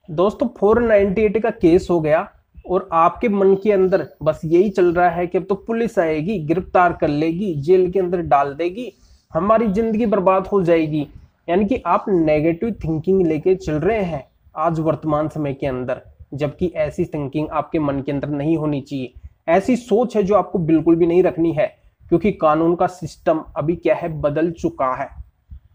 दोस्तों 498 का केस हो गया और आपके मन के अंदर बस यही चल रहा है कि अब तो पुलिस आएगी, गिरफ्तार कर लेगी, जेल के अंदर डाल देगी, हमारी जिंदगी बर्बाद हो जाएगी। यानी कि आप नेगेटिव थिंकिंग लेके चल रहे हैं आज वर्तमान समय के अंदर, जबकि ऐसी थिंकिंग आपके मन के अंदर नहीं होनी चाहिए। ऐसी सोच है जो आपको बिल्कुल भी नहीं रखनी है, क्योंकि कानून का सिस्टम अभी क्या है, बदल चुका है।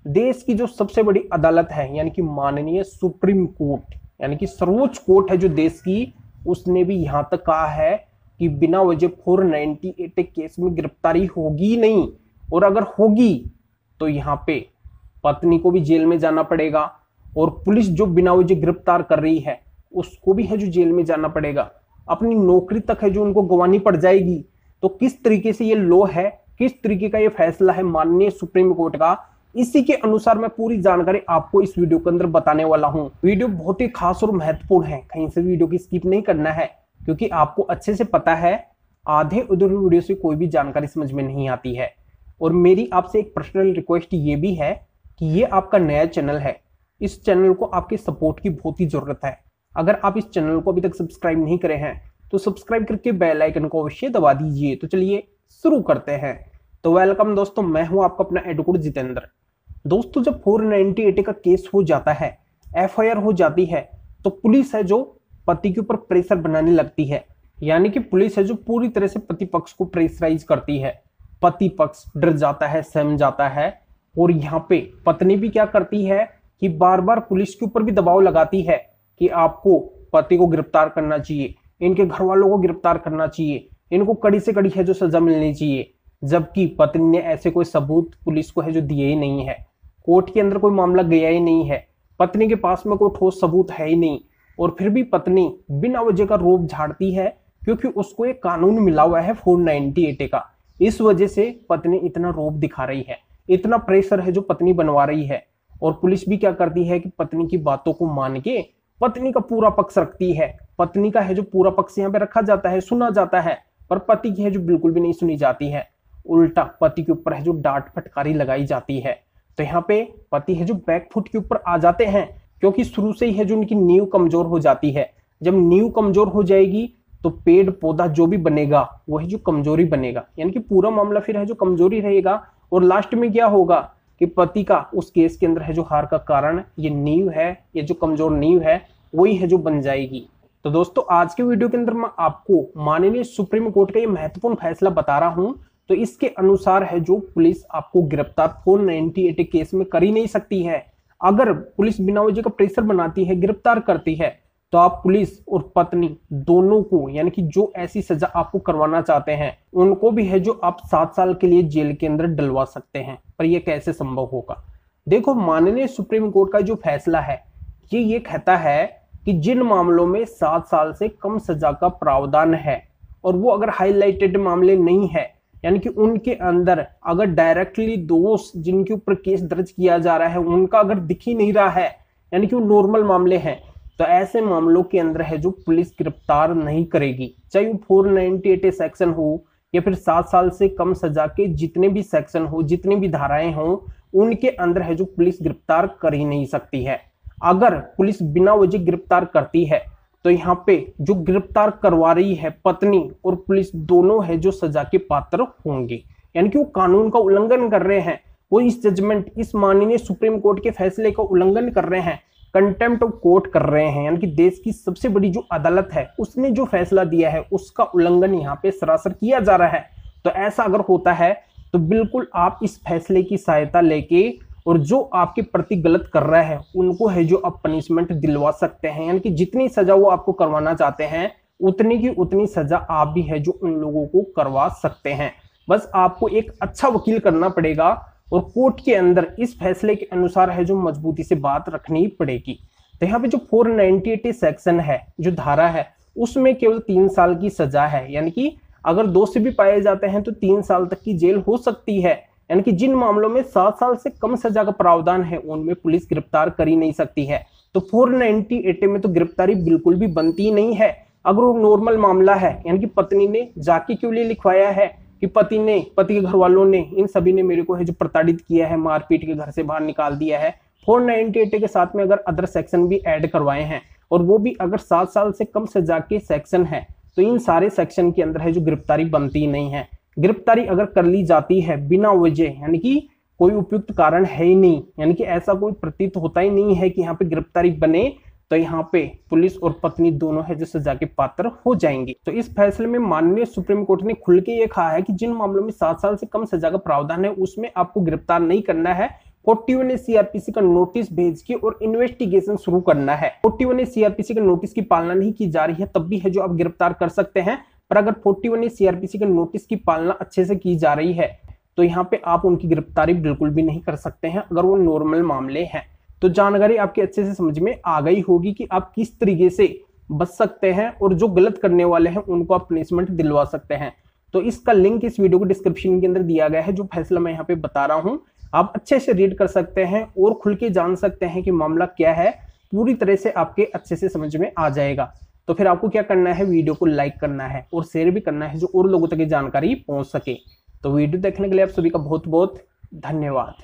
देश की जो सबसे बड़ी अदालत है यानी कि माननीय सुप्रीम कोर्ट, यानी कि सर्वोच्च कोर्ट है जो देश की, उसने भी यहां तक कहा है कि बिना वजह 498 केस में गिरफ्तारी होगी नहीं, और अगर होगी तो यहाँ पे पत्नी को भी जेल में जाना पड़ेगा, और पुलिस जो बिना वजह गिरफ्तार कर रही है उसको भी है जो जेल में जाना पड़ेगा। अपनी नौकरी तक है जो उनको गंवानी पड़ जाएगी। तो किस तरीके से ये लॉ है, किस तरीके का ये फैसला है माननीय सुप्रीम कोर्ट का, इसी के अनुसार मैं पूरी जानकारी आपको इस वीडियो के अंदर बताने वाला हूं। वीडियो बहुत ही खास और महत्वपूर्ण है, कहीं से वीडियो की स्किप नहीं करना है, क्योंकि आपको अच्छे से पता है आधे अधूरे वीडियो से कोई भी जानकारी समझ में नहीं आती है। और मेरी आपसे एक पर्सनल रिक्वेस्ट ये भी है कि ये आपका नया चैनल है, इस चैनल को आपके सपोर्ट की बहुत ही जरूरत है। अगर आप इस चैनल को अभी तक सब्सक्राइब नहीं करे हैं तो सब्सक्राइब करके बेल आइकन को अवश्य दबा दीजिए। तो चलिए शुरू करते हैं। तो वेलकम दोस्तों, मैं हूं आपका अपना एडवोकेट जितेंद्र। दोस्तों जब 498 का केस हो जाता है, एफआईआर हो जाती है, तो पुलिस है जो पति के ऊपर प्रेशर बनाने लगती है। यानी कि पुलिस है जो पूरी तरह से पति पक्ष को प्रेशराइज करती है। पति पक्ष डर जाता है, सहम जाता है, और यहाँ पे पत्नी भी क्या करती है कि बार बार पुलिस के ऊपर भी दबाव लगाती है कि आपको पति को गिरफ्तार करना चाहिए, इनके घर वालों को गिरफ्तार करना चाहिए, इनको कड़ी से कड़ी है जो सजा मिलनी चाहिए। जबकि पत्नी ने ऐसे कोई सबूत पुलिस को है जो दिए ही नहीं है, कोर्ट के अंदर कोई मामला गया ही नहीं है, पत्नी के पास में कोई ठोस सबूत है ही नहीं, और फिर भी पत्नी बिना वजह का रोब झाड़ती है, क्योंकि उसको एक कानून मिला हुआ है 498 का। इस वजह से पत्नी इतना रोब दिखा रही है, इतना प्रेशर है जो पत्नी बनवा रही है। और पुलिस भी क्या करती है कि पत्नी की बातों को मान के पत्नी का पूरा पक्ष रखती है। पत्नी का है जो पूरा पक्ष यहाँ पे रखा जाता है, सुना जाता है, पर पति की है जो बिल्कुल भी नहीं सुनी जाती है। उल्टा पति के ऊपर है जो डांट फटकारी लगाई जाती है। तो यहाँ पे पति है जो बैकफुट के ऊपर आ जाते हैं, क्योंकि शुरू से ही है जो उनकी नींव कमजोर हो जाती है। जब नींव कमजोर हो जाएगी तो पेड़ पौधा जो भी बनेगा वो है जो कमजोरी बनेगा, यानी कि पूरा मामला फिर है जो कमजोरी रहेगा। और लास्ट में क्या होगा कि पति का उस केस के अंदर है जो हार का कारण ये नींव है, ये जो कमजोर नींव है वही है जो बन जाएगी। तो दोस्तों आज के वीडियो के अंदर मैं आपको माननीय सुप्रीम कोर्ट का ये महत्वपूर्ण फैसला बता रहा हूं। तो इसके अनुसार है जो पुलिस आपको गिरफ्तार 498 केस में कर ही नहीं सकती है। अगर पुलिस बिना वजह का प्रेशर बनाती है, गिरफ्तार करती है, तो आप पुलिस और पत्नी दोनों को, यानी कि जो ऐसी सजा आपको करवाना चाहते हैं उनको भी है जो आप 7 साल के लिए जेल के अंदर डलवा सकते हैं। पर यह कैसे संभव होगा? देखो माननीय सुप्रीम कोर्ट का जो फैसला है ये कहता है कि जिन मामलों में 7 साल से कम सजा का प्रावधान है, और वो अगर हाईलाइटेड मामले नहीं है, यानी कि उनके अंदर अगर डायरेक्टली दोष जिनके ऊपर केस दर्ज किया जा रहा है उनका अगर दिख ही नहीं रहा है, यानी कि वो नॉर्मल मामले हैं, तो ऐसे मामलों के अंदर है जो पुलिस गिरफ्तार नहीं करेगी। चाहे वो 498 सेक्शन हो या फिर 7 साल से कम सजा के जितने भी सेक्शन हो, जितनी भी धाराएं हो, उनके अंदर है जो पुलिस गिरफ्तार कर ही नहीं सकती है। अगर पुलिस बिना वजह गिरफ्तार करती है तो यहाँ पे जो गिरफ्तार करवा रही है पत्नी और पुलिस दोनों है जो सजा के पात्र होंगे, यानी कि वो कानून का उल्लंघन कर रहे हैं, वो इस जजमेंट, इस माननीय सुप्रीम कोर्ट के फैसले का उल्लंघन कर रहे हैं, कंटेम्प्ट ऑफ कोर्ट कर रहे हैं। यानी कि देश की सबसे बड़ी जो अदालत है उसने जो फैसला दिया है उसका उल्लंघन यहाँ पे सरासर किया जा रहा है। तो ऐसा अगर होता है तो बिल्कुल आप इस फैसले की सहायता लेके, और जो आपके प्रति गलत कर रहा है उनको है जो आप पनिशमेंट दिलवा सकते हैं, यानी कि जितनी सजा वो आपको करवाना चाहते हैं उतनी की उतनी सजा आप भी है जो उन लोगों को करवा सकते हैं। बस आपको एक अच्छा वकील करना पड़ेगा, और कोर्ट के अंदर इस फैसले के अनुसार है जो मजबूती से बात रखनी पड़ेगी। तो यहाँ पे जो 498 सेक्शन है, जो धारा है, उसमें केवल 3 साल की सजा है, यानी कि अगर दोषी भी पाए जाते हैं तो 3 साल तक की जेल हो सकती है। यानी कि जिन मामलों में 7 साल से कम सजा का प्रावधान है उनमें पुलिस गिरफ्तार कर ही नहीं सकती है। तो 498 में तो गिरफ्तारी बिल्कुल भी बनती नहीं है। अगर वो नॉर्मल मामला है, यानी कि पत्नी ने जाके क्यों लिए लिखवाया है कि पति के घर वालों ने, इन सभी ने मेरे को है जो प्रताड़ित किया है, मारपीट के घर से बाहर निकाल दिया है, 498 के साथ में अगर अदर सेक्शन भी ऐड करवाए हैं और वो भी अगर 7 साल से कम सजा के सेक्शन है, तो इन सारे सेक्शन के अंदर है जो गिरफ्तारी बनती नहीं है। गिरफ्तारी अगर कर ली जाती है बिना वजह, यानी कि कोई उपयुक्त कारण है ही नहीं, यानी कि ऐसा कोई प्रतीत होता ही नहीं है कि यहाँ पे गिरफ्तारी बने, तो यहाँ पे पुलिस और पत्नी दोनों है जो सजा के पात्र हो जाएंगे। तो इस फैसले में माननीय सुप्रीम कोर्ट ने खुल के ये कहा है कि जिन मामलों में 7 साल से कम सजा का प्रावधान है उसमें आपको गिरफ्तार नहीं करना है, 41A CRPC का नोटिस भेज के और इन्वेस्टिगेशन शुरू करना है। 41A CRPC के नोटिस की पालना नहीं की जा रही है तब भी है जो आप गिरफ्तार कर सकते हैं, पर अगर 41A CRPC के नोटिस की पालना अच्छे से की जा रही है तो यहाँ पे आप उनकी गिरफ्तारी बिल्कुल भी नहीं कर सकते हैं अगर वो नॉर्मल मामले हैं। तो जानकारी आपके अच्छे से समझ में आ गई होगी कि आप किस तरीके से बच सकते हैं और जो गलत करने वाले हैं उनको आप पनिशमेंट दिलवा सकते हैं। तो इसका लिंक इस वीडियो को डिस्क्रिप्शन के अंदर दिया गया है। जो फैसला मैं यहाँ पे बता रहा हूँ आप अच्छे से रीड कर सकते हैं और खुल के जान सकते हैं कि मामला क्या है, पूरी तरह से आपके अच्छे से समझ में आ जाएगा। तो फिर आपको क्या करना है, वीडियो को लाइक करना है और शेयर भी करना है जो और लोगों तक ये जानकारी पहुंच सके। तो वीडियो देखने के लिए आप सभी का बहुत बहुत धन्यवाद।